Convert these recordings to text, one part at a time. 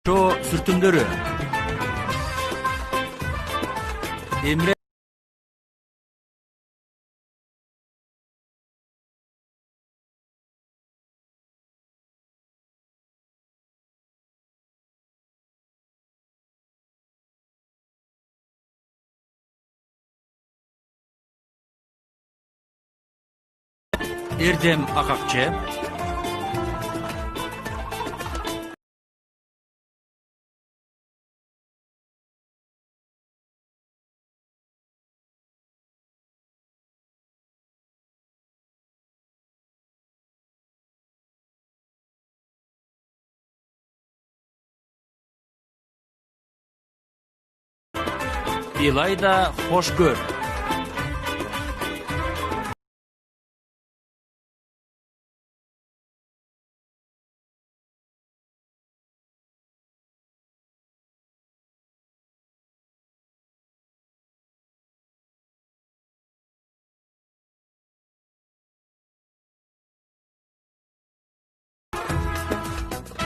Ошо сүртүмдөрү эмре Эрдем Акакчы, Илайда Хошкөр,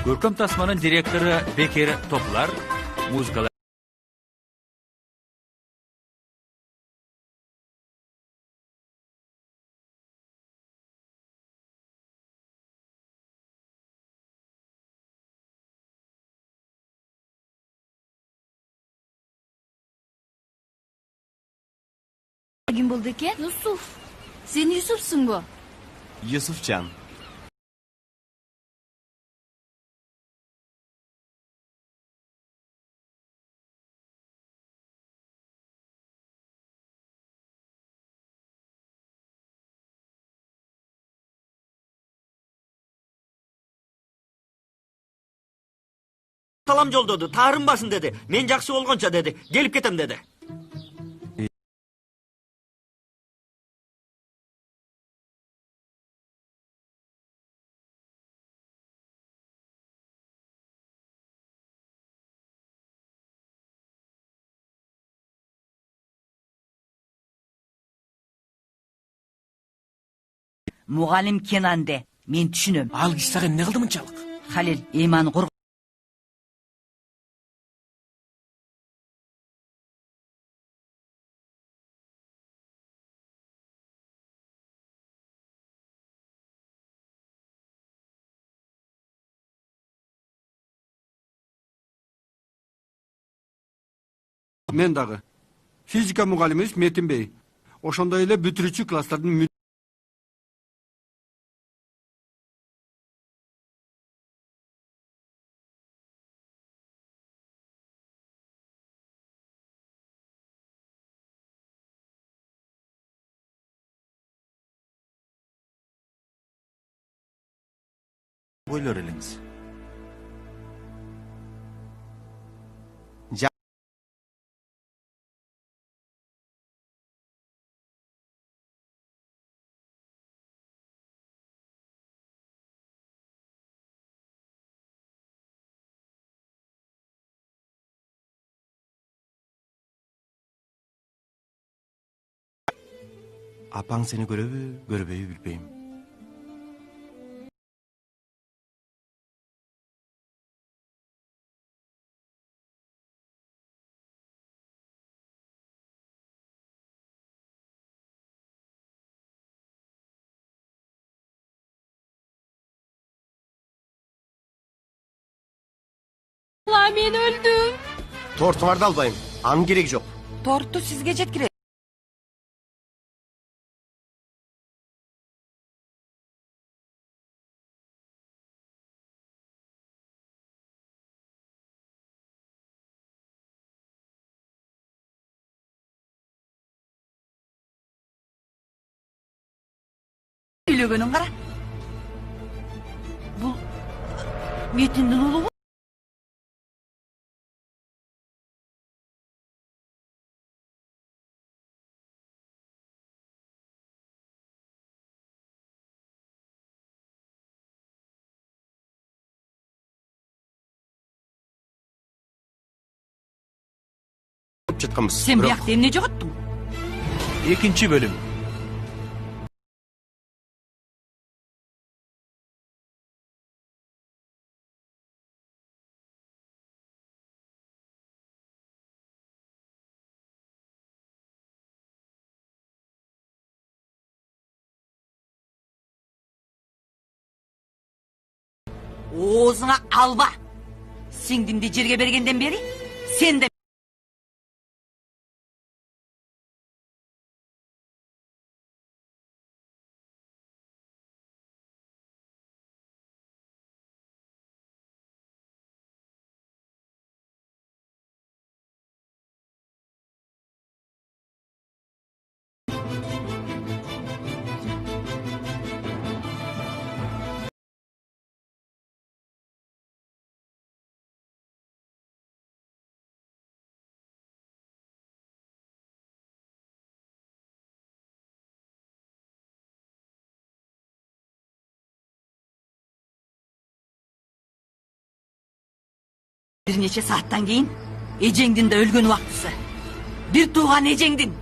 Көркөм тасманын директору Бекер Топлар, музыкалар Kim buldu ekan? Yusuf. Sen Yusufsun bu. Yusufcan. Salam joldodu, taarınbasın dedi. Men jakşı bolgonça dedi. Gelip ketem dedi. Muğalim Kenan de. Men түшүнөм. Ал киши сага эмне кылды мынчалык? Халил Эйман кур. Мен дагы. Физика мугалимибиз Метин Бей. Ошондой эле бүтүрүүчү класстардын Ойлор элеңиз. Апаң сени көрөбү, көрбөйбү билбейм. Allah men öldüm. Тортуңарды албайм. Анын кереги жок. Torttu sizge жеткире. Үйлөгөнүн кара. Бул Метиндин уулу. Жатканбыз. Sen buyakta emne жоготтуң? экинчи бөлүм. Oğuzuna alba. Singdimdi жерге бергенден бери sen de bir neçe saatten keyin ejеңдин de өлгөн убактысы. Bir тууган ejеңдин.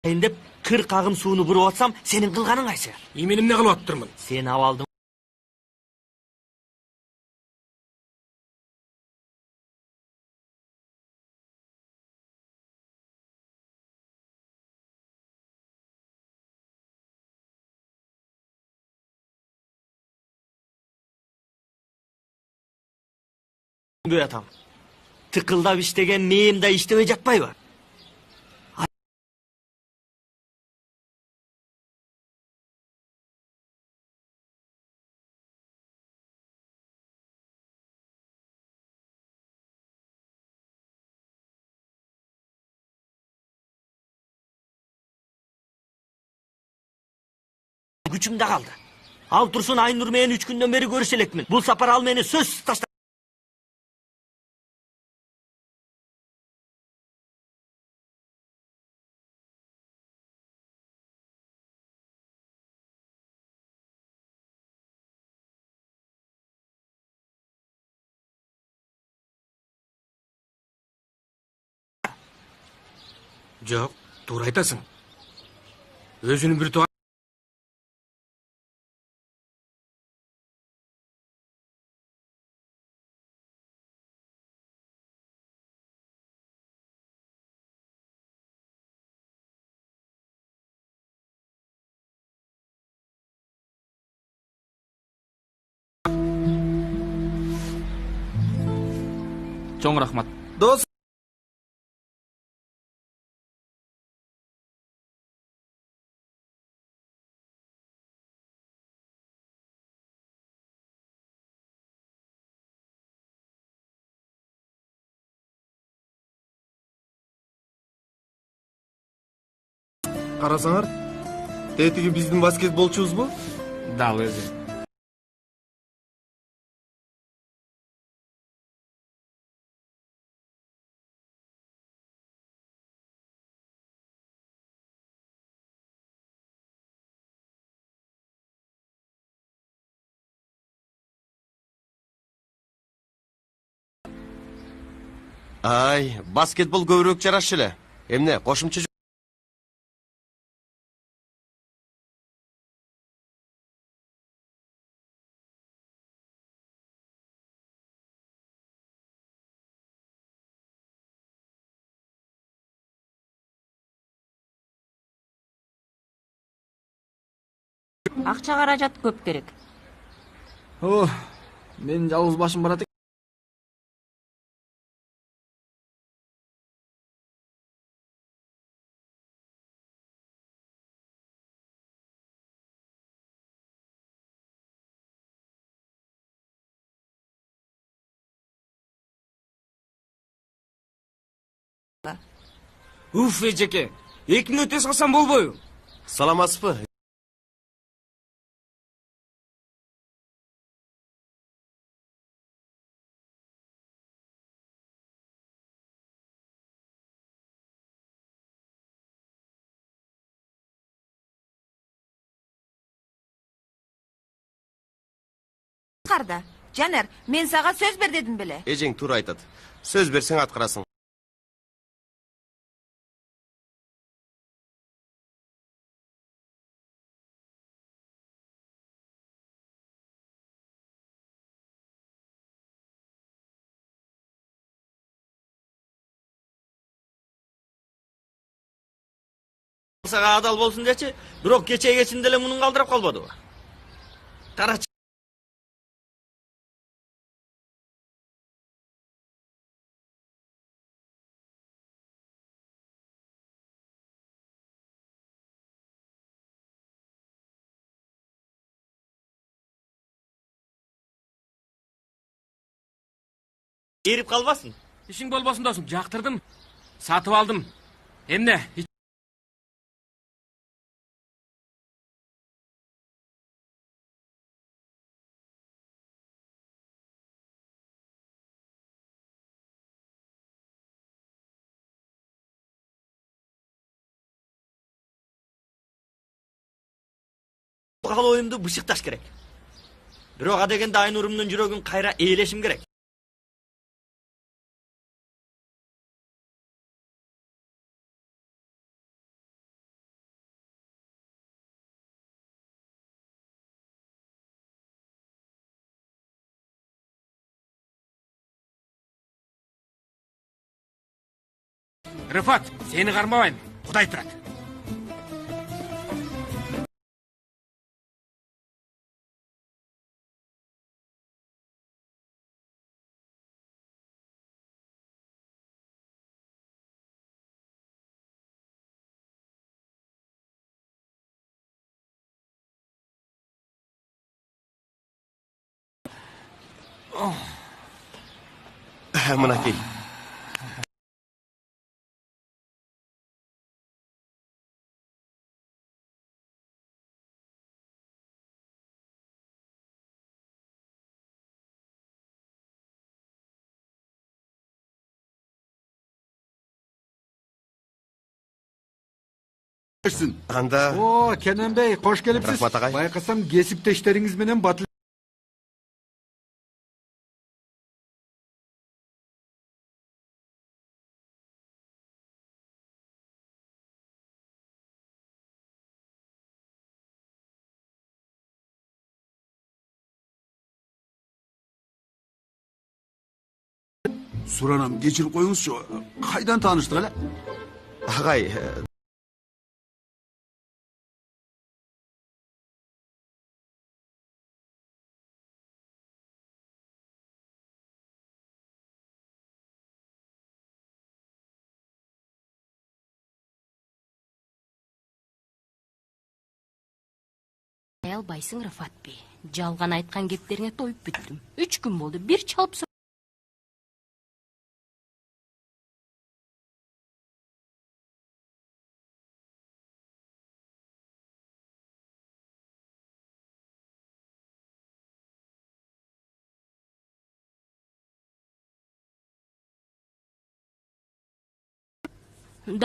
Endep 40 agım suunu burup atsam senin kılganın kayсы? Именим не кылып атырмын? Sen avaldın. Atam. Tıkıldap iştegen meyim da iştebe жатпайбы? Güçümde kaldı. Al Tursun Aynur meyen 3 günden beri görüşeлекмин. Bul sapar al meni söz taşla. Жок, туура айтасың. Өзүнүн бир тууган Чоң рахмат. Дос. Карасаңар, тетиги биздин баскетболчубузбу? Дал өзү. Ай, баскетбол көбүрөөк жарашы эле. Эмне, кошумча Акча каражат көп керек. О, мен жалгыз башым барат. Уф, эжеке. 2 мүнөт эс калсам болбойбу? саламатсызбы? Карда. Жанар, мен сага сөз бер дедим беле. Эжең туура айтат. Сөз берсең аткарасың. Сага адал болсун дечи, бирок кечеге чейин деле мунун калтырап калбадыбы? Карачы. Эрип калбасын. Ишиң болбосун досум, жактырдым. Сатып алдым. Эмне? Кал оюмду бышыкташ керек. Бирок адегенде Айнурумдун жүрөгүн кайра ээлешим керек. Рыфат, сени кармабайм. Кудай турат. Мынакей. Анда О, Кененбей, кош келипсиз. Рахмат агай. Байкасам кесиптештериңиз менен батыл. Суранам, кечирип коюңузчу. Кайдан тааныштык эле? агай, Албайсың, Рыфат бей. Жалган айткан кептериңе тоюп бүттүм. 3 күн болду. Бир чалып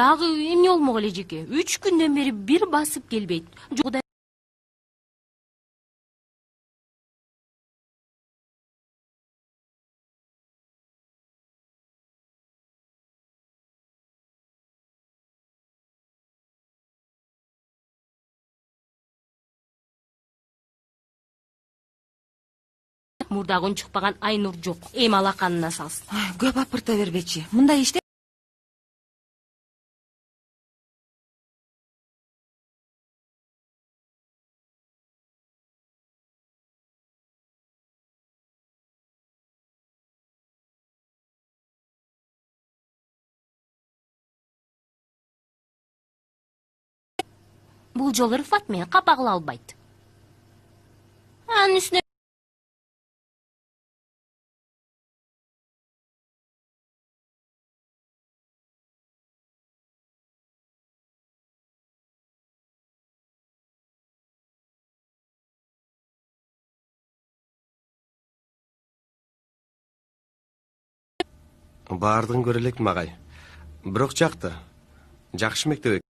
дагы эмне болмок эле жеке? 3 күндөн бери бир басып келбейт. Жок, мурдагы үн чыкпаган Айнур жок. Эми алаканына салсын. Көп апырта бербечи. Мындай иште Бул жолу Рыфат мени капа кыла албайт. Анын үстүнө Баардыгын көрө элекмин агай. Бирок жакты. Жакшы мектеп.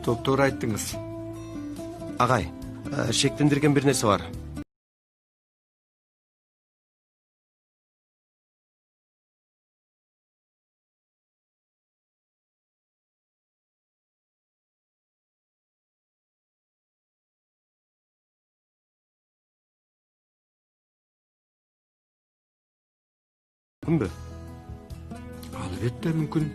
Топтуура айттыңыз. Агай, шектендирген бир нерсе бар. Мүмкүнбү? Албетте мүмкүн.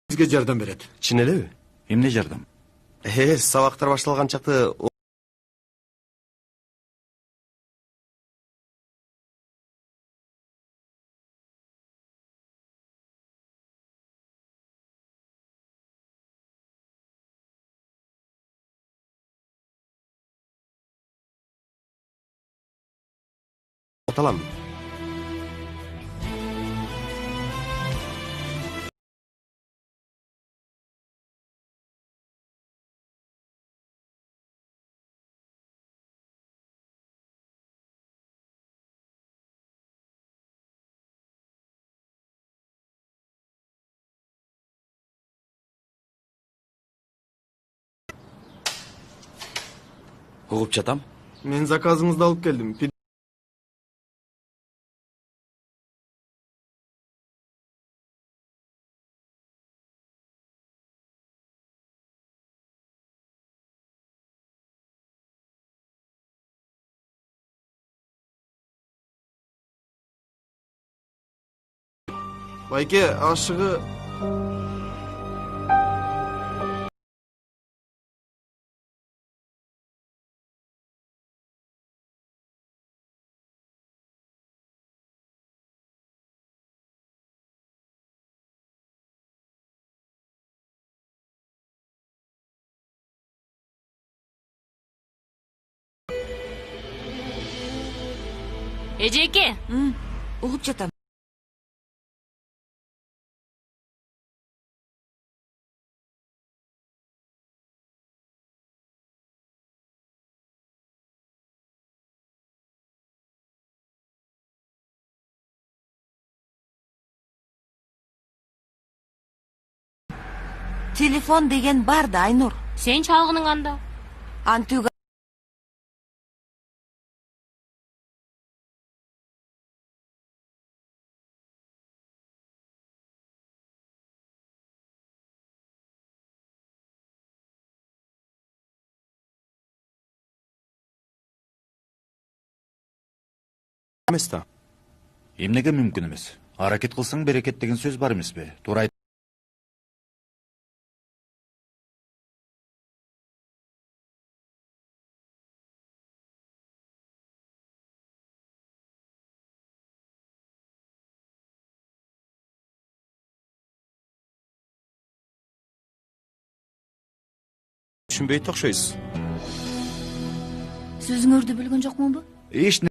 Бизге жардам берет. Чын элеби? Эмне жардам? Сабактар башталган чакты оталам. Угуп жатам. Мен заказыңызды алып келдим. Байке, ашыгы Эжеке, угуп жатам. Телефон деген бар да, Айнур. сен чалгының анда. Антуга Эмес да. Эмнеге мүмкүн эмес? Аракет кылсаң берекет деген сөз бар эмеспи? Туура айт. Түшүнбөйт окшойсуз. Сөзүңөрдү бөлгөн жокмунбу? Эч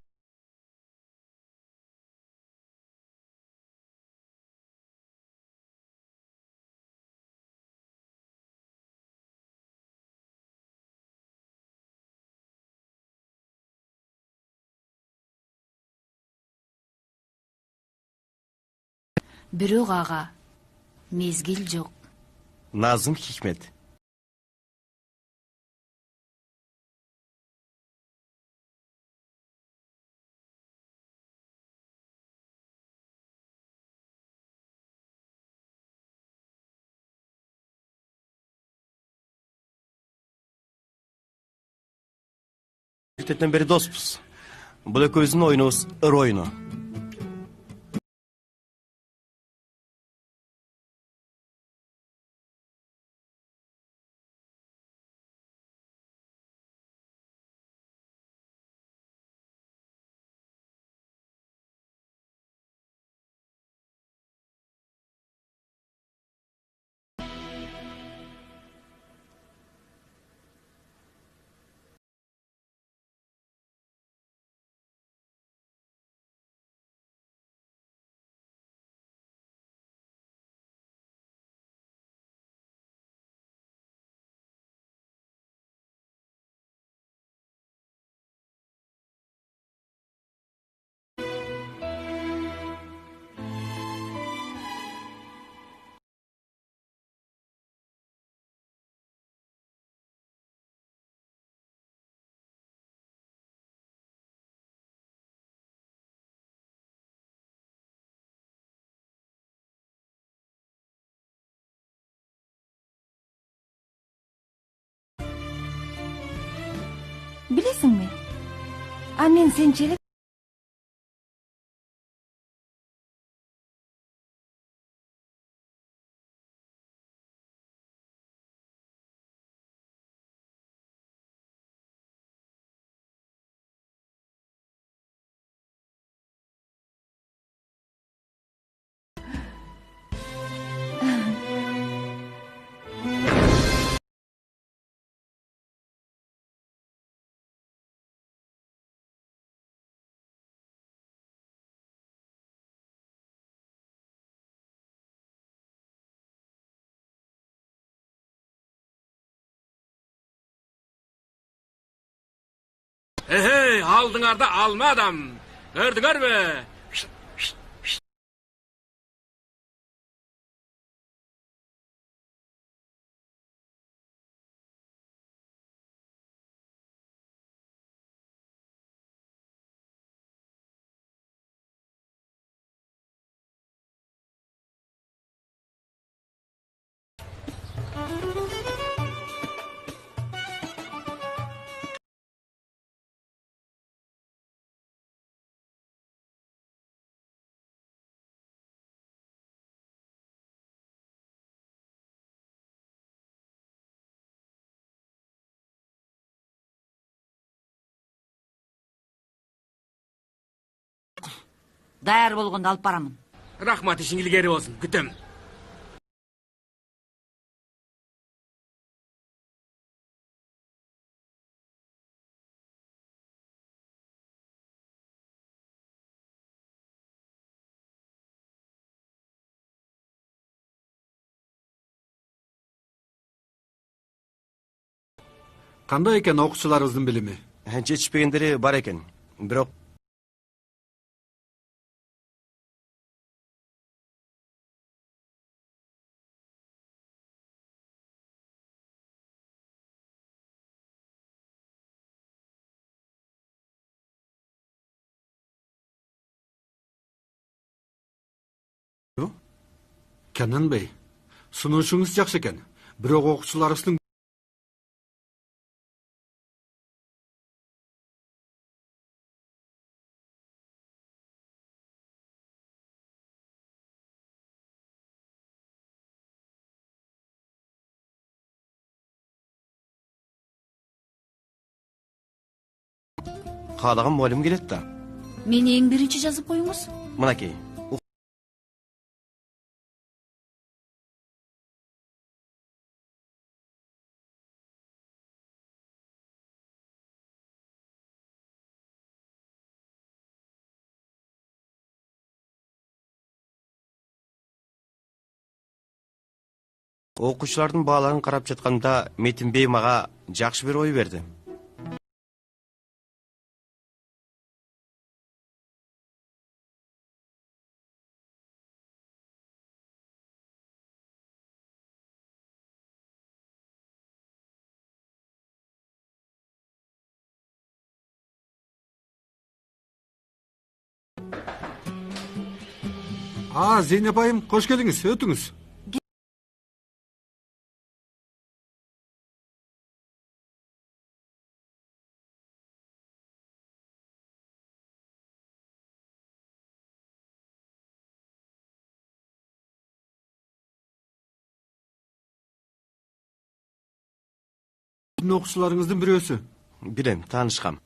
Бирок ага мезгил жок. Назым Хикмет. Мектептен бери доспуз. Бул экөөбүздүн оюнубуз ыр оюну. Билесиңби? А мен сенчелик Алдыңарда алма адам. Көрдүңөрбү? Даяр болгондо алып барамын. Рахмат, ишиң илгери болсун. Күтөм. Кандай экен окуучуларыбыздын билими? Жетишпегендери бар экен. Бирок Kenan Bey, sunuşunuz жакшы экен. Бирок окуучуларыбыздын каалаган мугалим келет да. Мени эң биринчи жазып коюңуз. Мынакей. Окуучулардын бааларын карап жатканда Метинбей мага жакшы бир ой берди. Зейнеп айым, кош келиңиз, өтүңүз. Окуучуларыңыздын бирөөсү. Билем, таанышкам.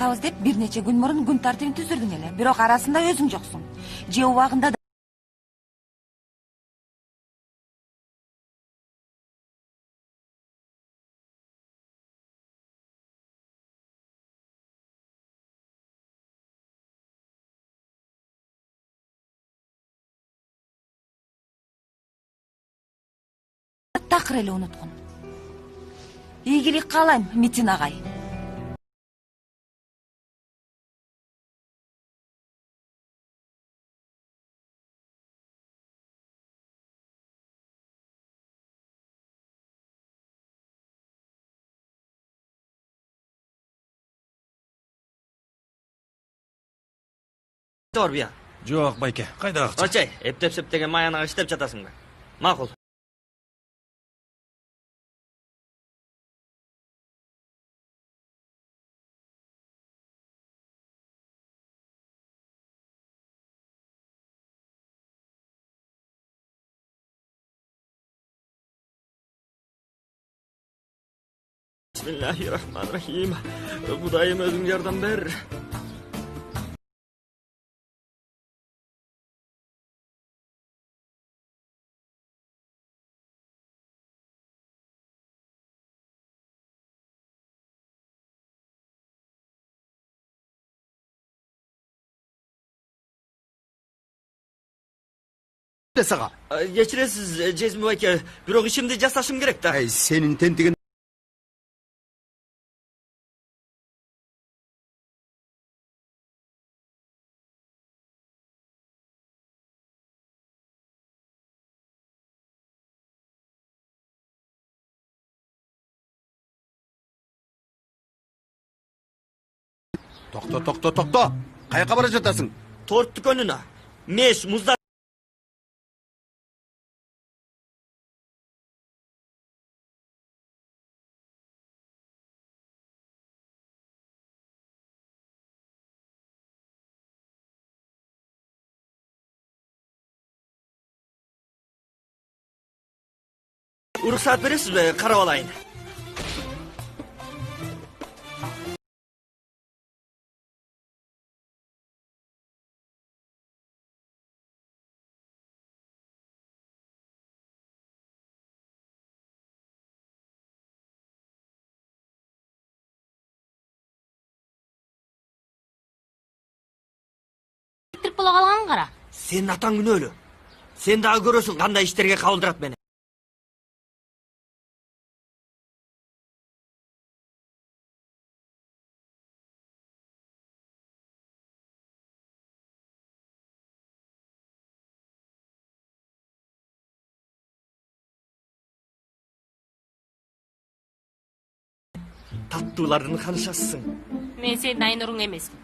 Атабыз деп бир нече күн мурун күн тартибин түзүлдүң эле. Бирок арасында өзүң жоксуң. Же убагында да такыр эле унуткун. Ийгилик каалайм, Митин агай. Торбия. Жок, байке, кайда акча? Очай, эптеп септеген маяна иштеп жатасың ба? Макул. Bismillahirrahmanirrahim. Kudayım özün yardım ber. Сага. Geçiresiz Cezmi Bayke. Bürok işimde жасашым керек да. Сенин тентиген Токто. Каяка бара жатасың? Торт дүкөнүнө. Меш, муздар. Уруксаат бересиз бе? Карап алайын. Тип бола калган кара. Сенин атаң күнөөлүү. Сен дагы көрөсүң кандай иштерге кабылдырат мени. Таттуулардын канышасысың. Мен сенин Айнуруң эмесмин.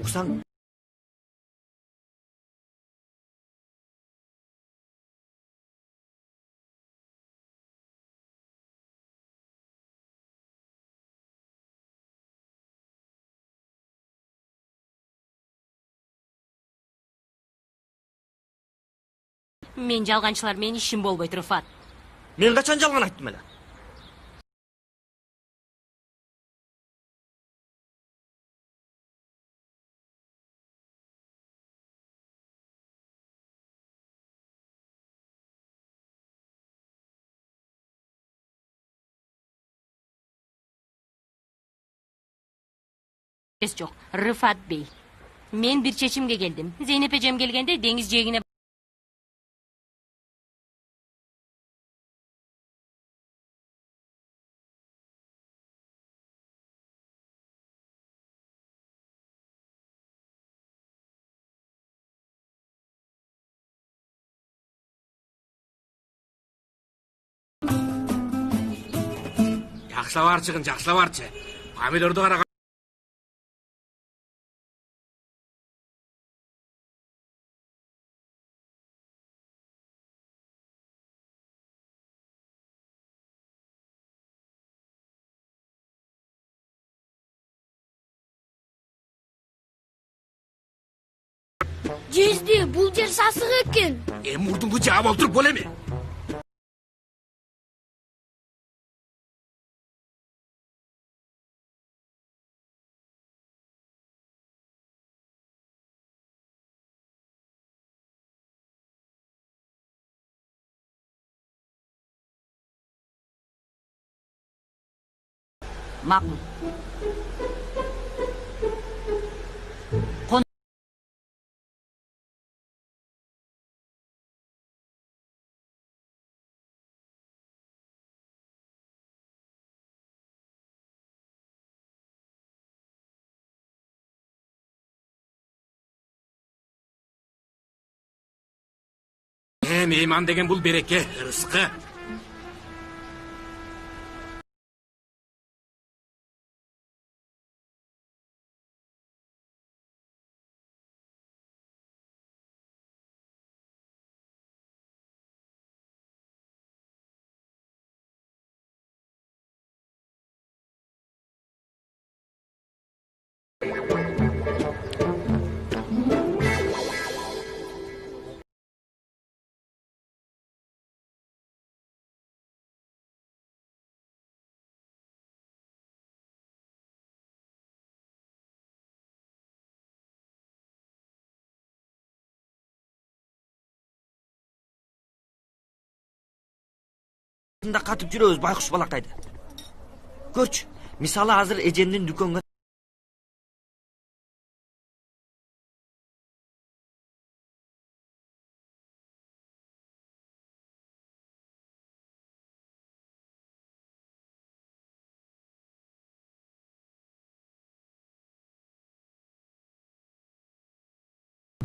Уксаң, Мен жалганчылар менин ишим болбойт, Рыфат. мен качан жалган айттым эле? Жок, Рыфат бей. Мен бир чечимге келдим. Зейнеп эжем келгенде деңиз жээгине Жакшылап арчыгын, жакшылап арчы. Помидорду карага. Жезди, бул жер сасык экен. Мурдуңду жаап олтуруп бол эми. Макул. Мейман деген бул береке, ырыскы. Да катып жүрөбүз байкуш балакайды. Көрчү, мисалы азыр эжемдин дүкөнгө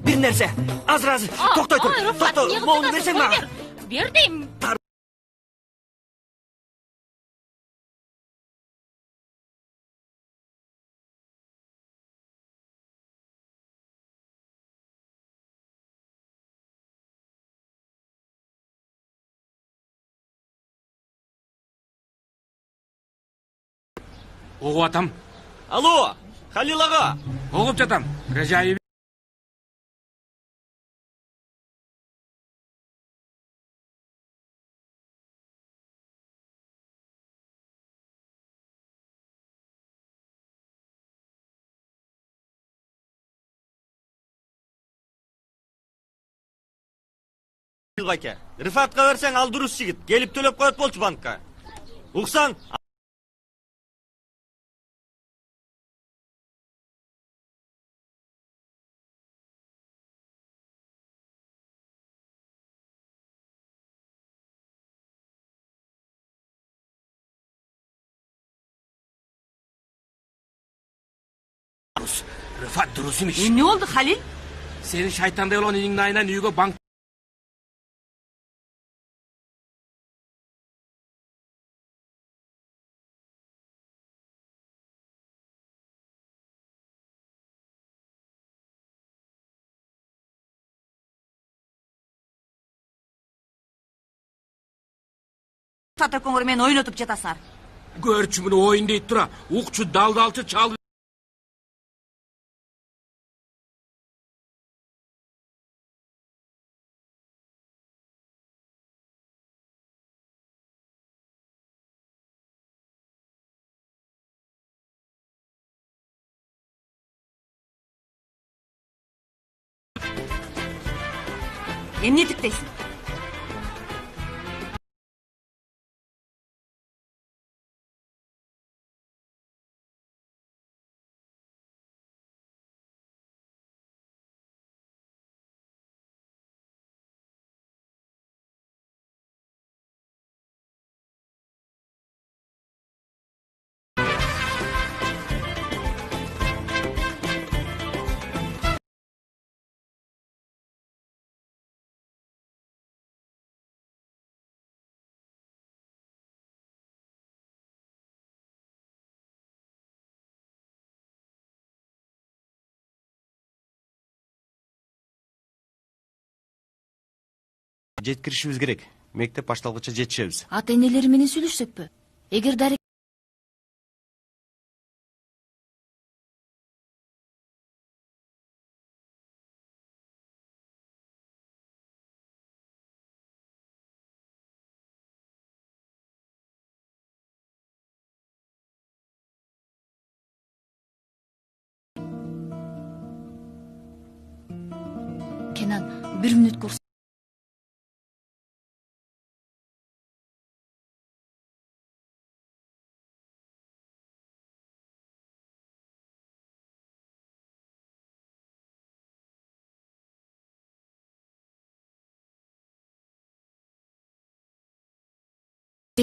бир нерсе, азыр токтой тур. Токто, моуну берсең мага. Бер дейм. Угуп атам. Алло, Халил ага. Угуп жатам. Режаи. Байке, Рифатка берсең ал дурус жигит. Келип төлөп коет болчу банкка. Уксаң, Рыфат дурус эмес. Ne oldu Halil? Сенин шайтандай болгон иниңдин айынан үйгө банк Сата көңірмен ойнатып жатасыңар. көрчү муну оюн дейт тура. Укчу далдалчы чал Emni tikteysin? жеткиришибиз керек. Мектеп башталгыча жетишебиз. Ата энелери менен сүйлөшсөкпү? Эгер дарек Kenan, 1 мүнөт курс.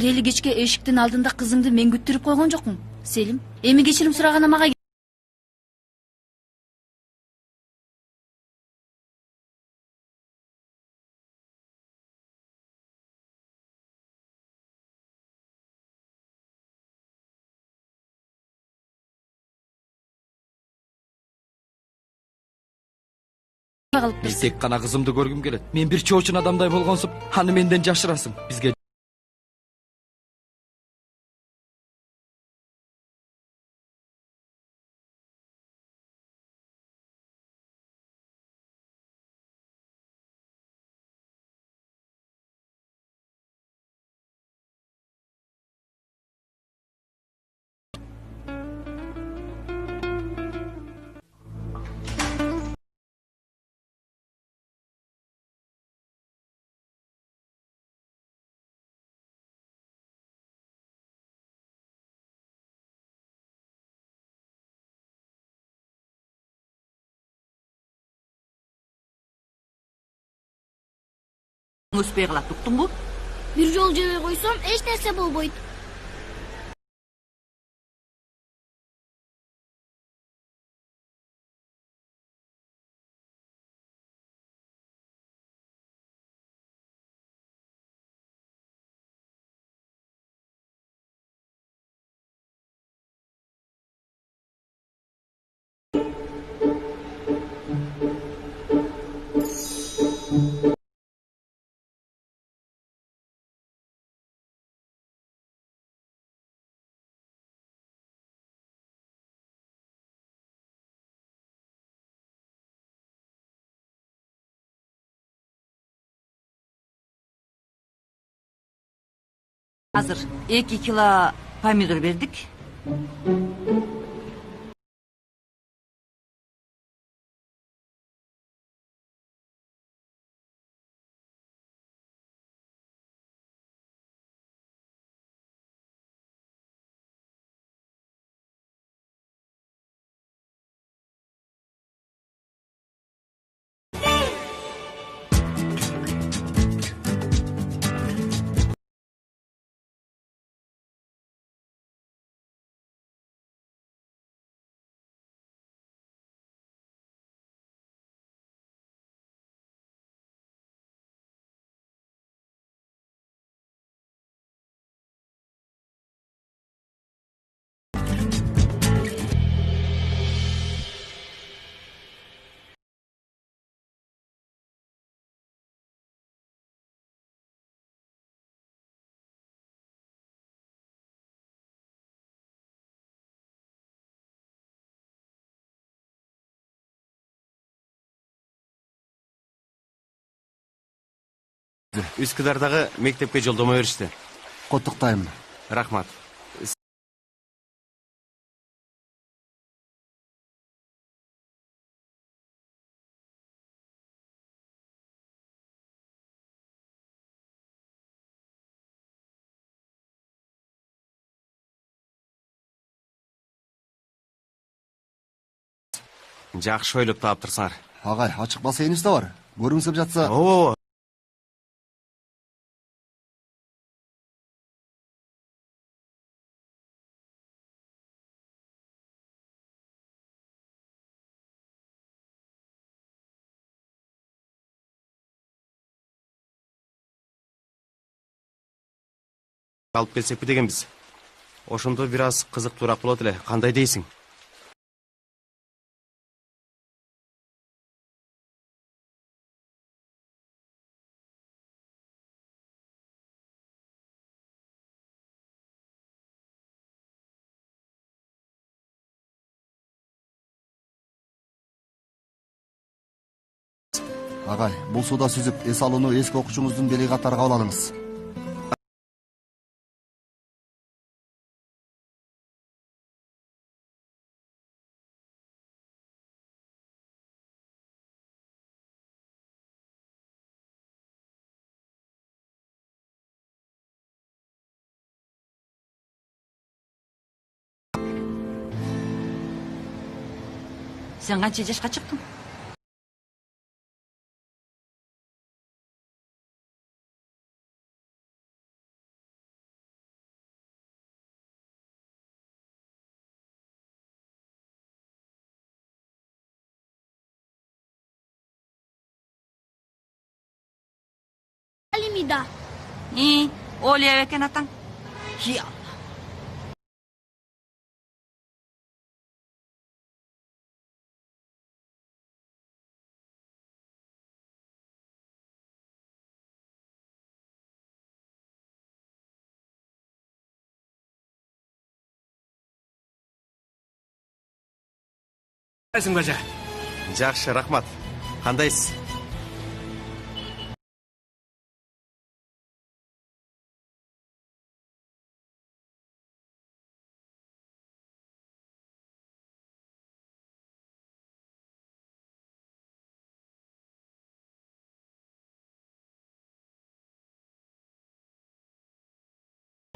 Эле кечке эшиктин алдында кызыңды мен күттүрүп койгон жокмун. Селим, эми кечирим сураган мага калып Мен тек гана кызымды көргүм келет. Мен бир чоочун адамдай болгонсуп, аны менден жашырасың. Бизге Өспөй калат, уктуңбу? бир жолу жебей койсом эч нерсе болбойт. Азыр 2 кило помидор бердик. Үскүдардагы мектепке жолдомо беришти. Куттуктайм. Рахмат. Жакшы ойлоп таптырсаңар. Агай, ачык бассейнибиз да бар. Көрүңүз кеп жатса. Ооба. Алып келсекпи дегенбиз. Ошондо бир аз кызыктуураак болот эле. Кандай дейсиң? Агай, бул сууда сүзүп эс алууну эски окуучуңуздун бели катары кабыл алыңыз. Сен канча жашка чыктың? Алимида. Оля экен атаң. Я. Кайсың бажа? Жакшы, рахмат. Кандайсыз?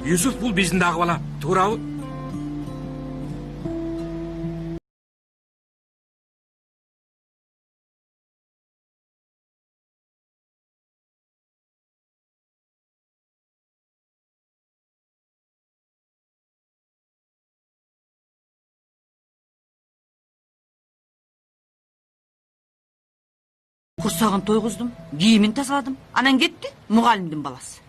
Юсуф бул биздин дагы бала. Туурабы? Курсагын тойгуздум, кийимин тазаладым. Анан кетти, мугалимдин баласы.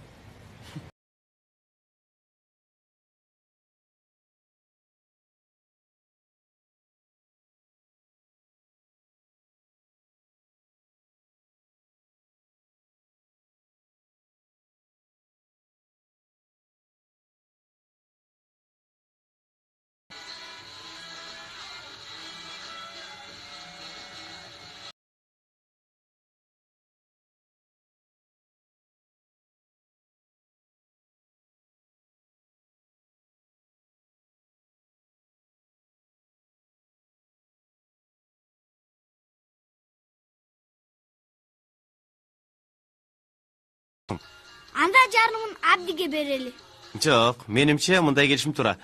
Анда жарымын Абдиге берели. Жок, менимче мындай келишим туура.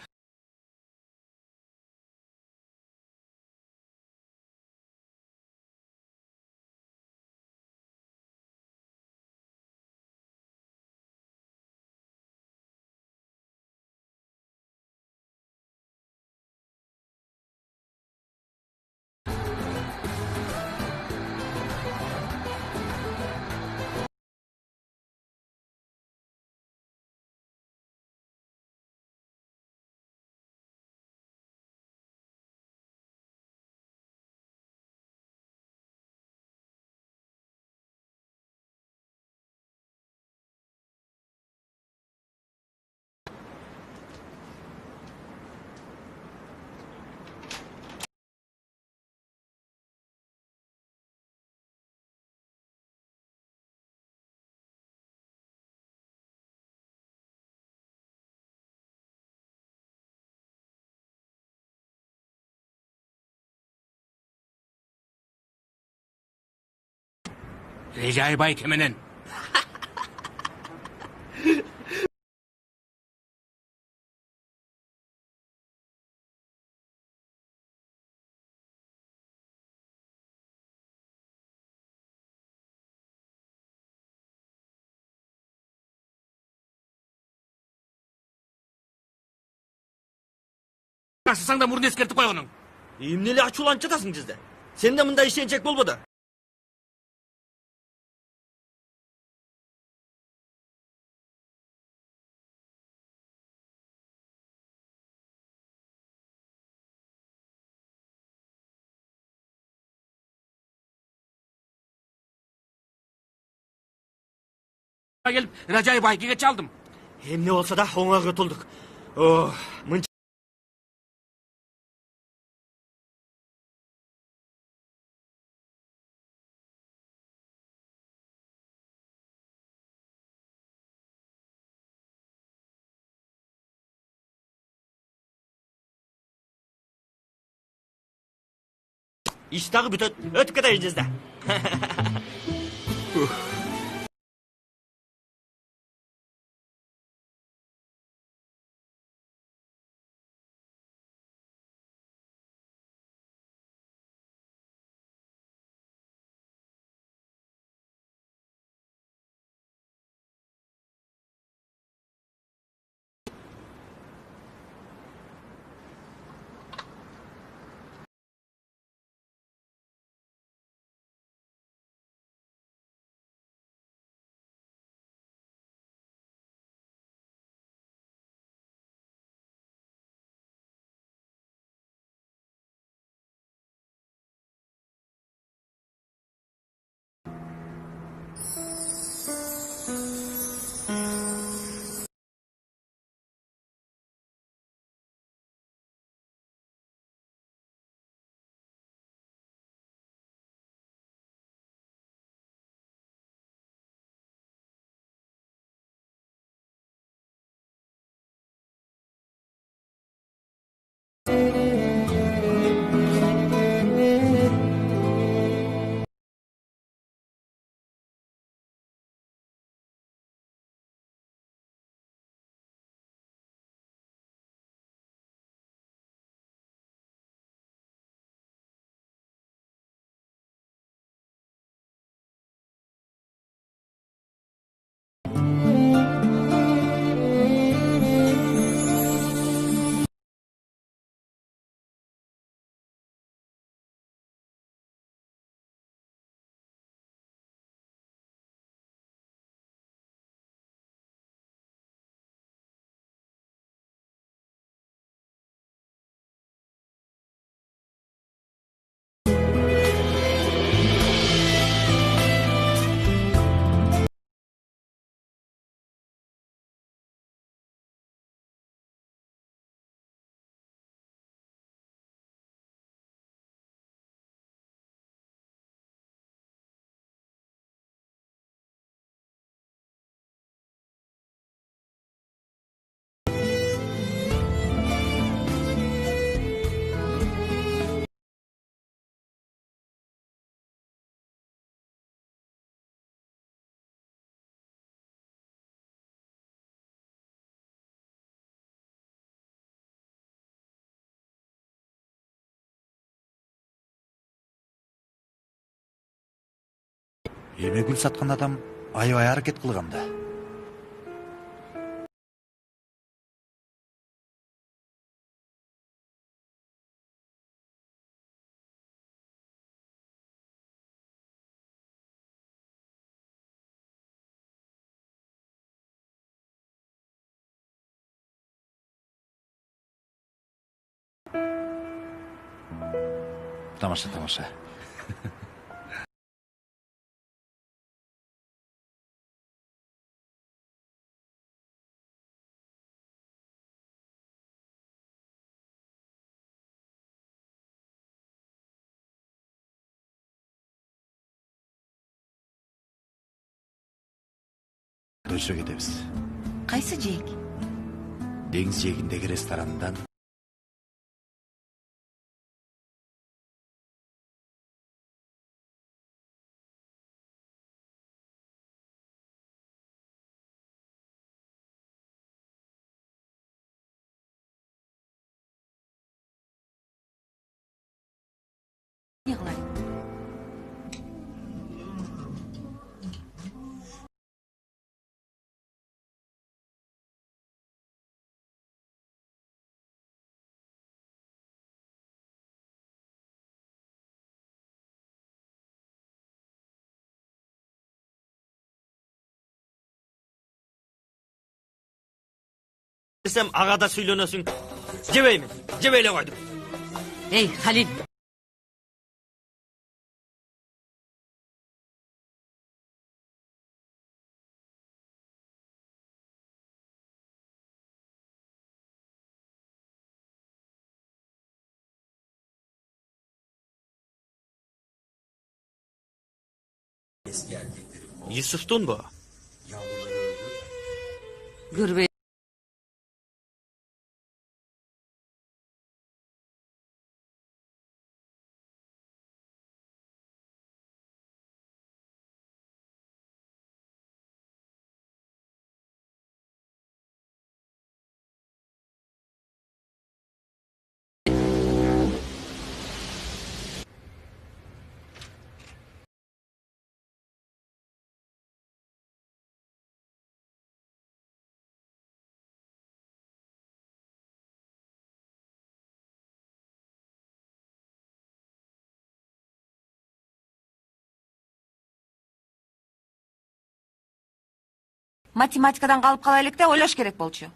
Recai Bay kemenen. Ашысаң да мурун эскертип койгонуң. Эмне эле ачууланып жатасың жизде? Сенде мындай ишенчек болбоду. Келип, Recai Bayki'ge çaldım. Эмне болсо да оңой кутулдук. Мынча Иш дагы бүтөт, өтүп кетебиз да. Эме гүл саткан адам аябай аракет кылган да. Тамаша. Дойчо кетебиз. Кайсы жээк? Деңиз жээгиндеги ресторандан. Не кылайын? Десем ага да сүйлөнөсүң. Жебеймин. Жебей эле койдум. Эй, Халил. Юсуфтунбу? Көрбөй Математикадан калып кала элек да ойлош керек болчу.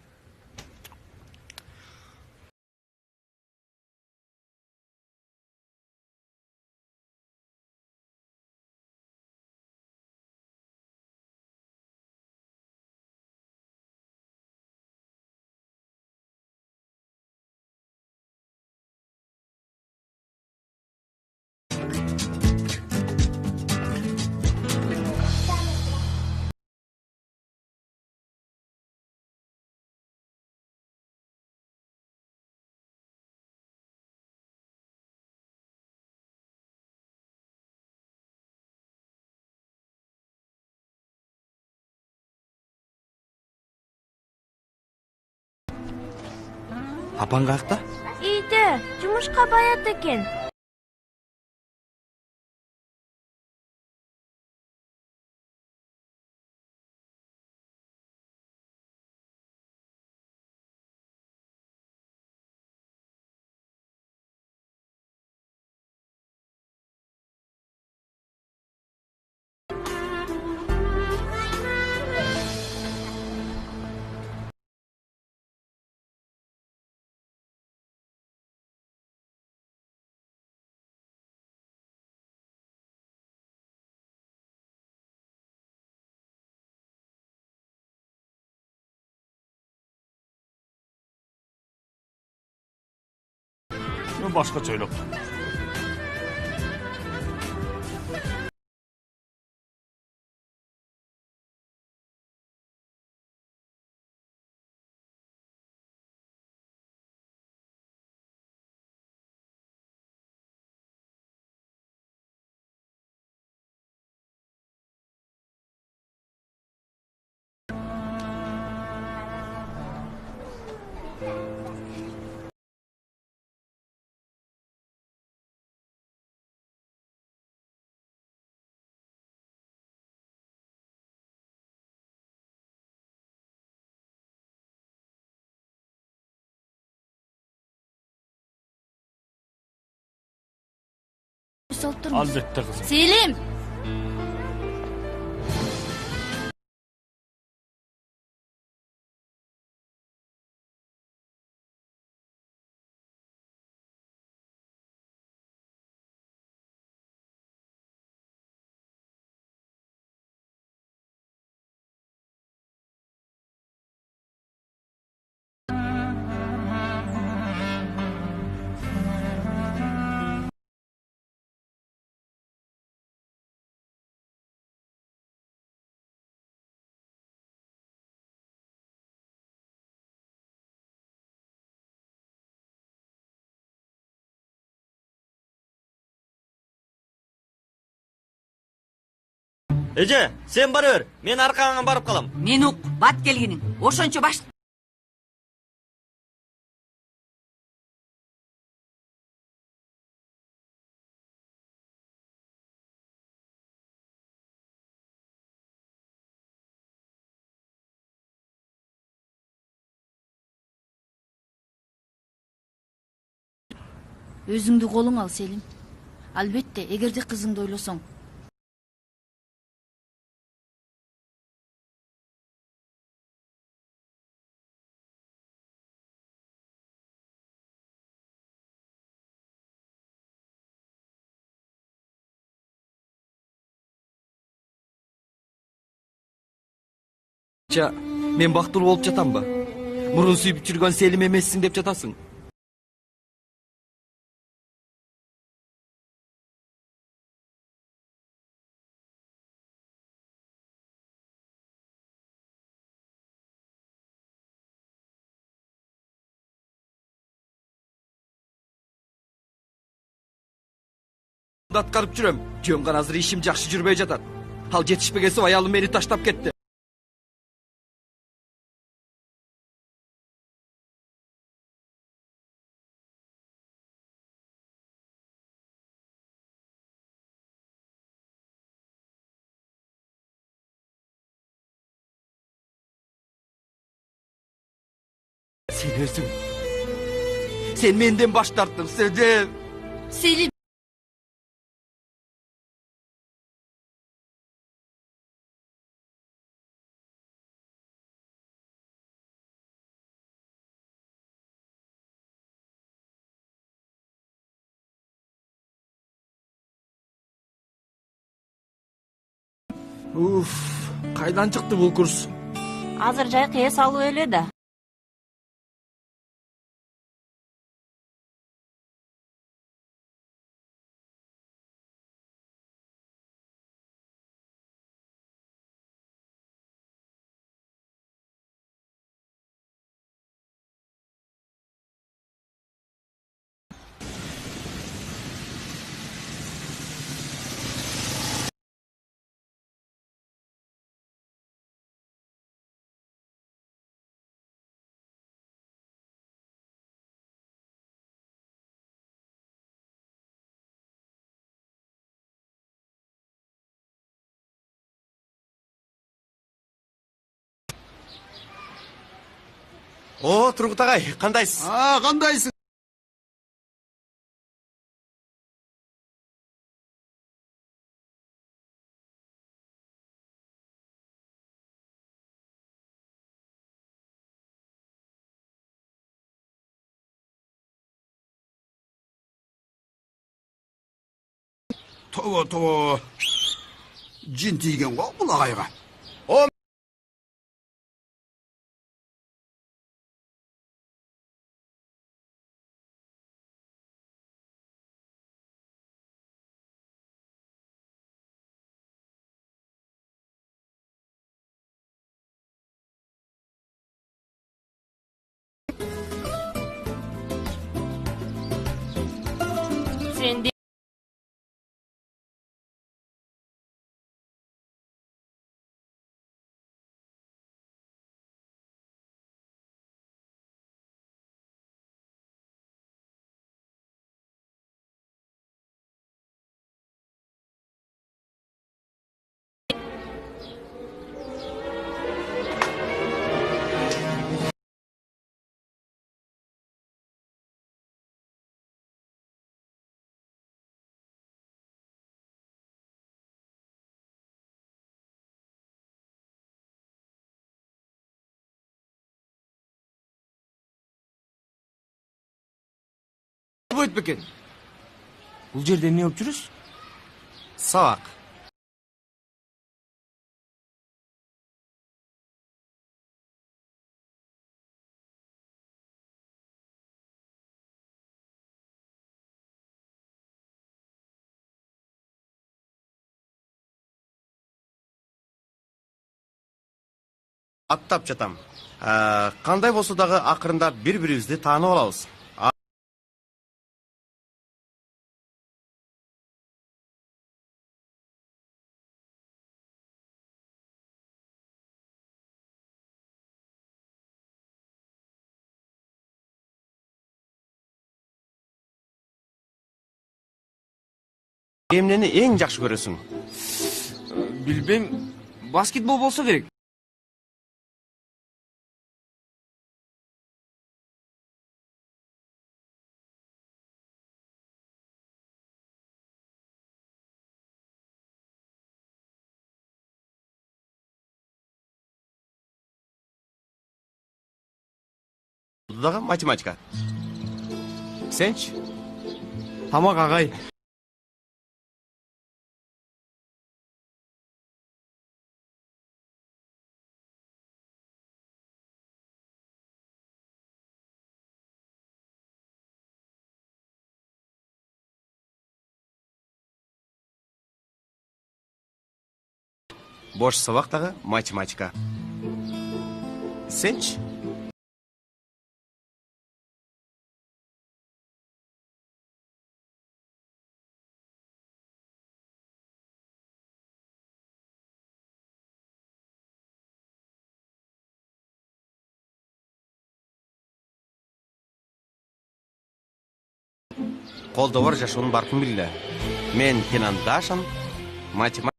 Апаң каякта? Үйдө жумушка барат экен. Башкача ойлоп. Салып турмуз. Албетте кызым. Селим! Эже, сен бара бер. Мен аркаңан барып калам. Мен ук, бат келгениң. Ошончо баш... Өзүңдү колуң ал, Селим. Албетте, эгерде кызыңды ойлосоң. Мен бактылуу болуп жатамбы? Мурун сүйүп жүргөн Селим эмессиң деп жатасың. Аткарып жүрөм. Жөнган азыр ишим жакшы жүрбөй жатат. Ал жетишпегенсип аялым мени таштап кетти. Сен өзүң. Сен менден баш тарттың, Селим! Уф, кайдан чыкты бул курс? Азыр жай кыя салуу эле да. О, Тургут агай, кандайсыз? Кандайсың? Тобо. Жин тийген го бул агайга. Sen de Будет бекен. Бул жерде эмне болуп жүрүз? Сабак. Аттап жатам. Кандай болсо дагы акырында бири-бирибизди таанып алабыз. Эмнени эң жакшы көрөсүң? Билбейм, баскетбол болсо керек. Дагы математика. Сенчи? Тамак агай. Бош сабак дагы математика. Сенчи? Колдо бар жашоонун баркын биле. Мен Кенан Дашан, математика.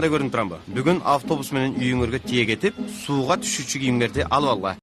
Көрүнүп турам бу. Бүгүн автобус менен үйүңөргө тие кетип, сууга түшүүчү кийимдерди алып алгыла.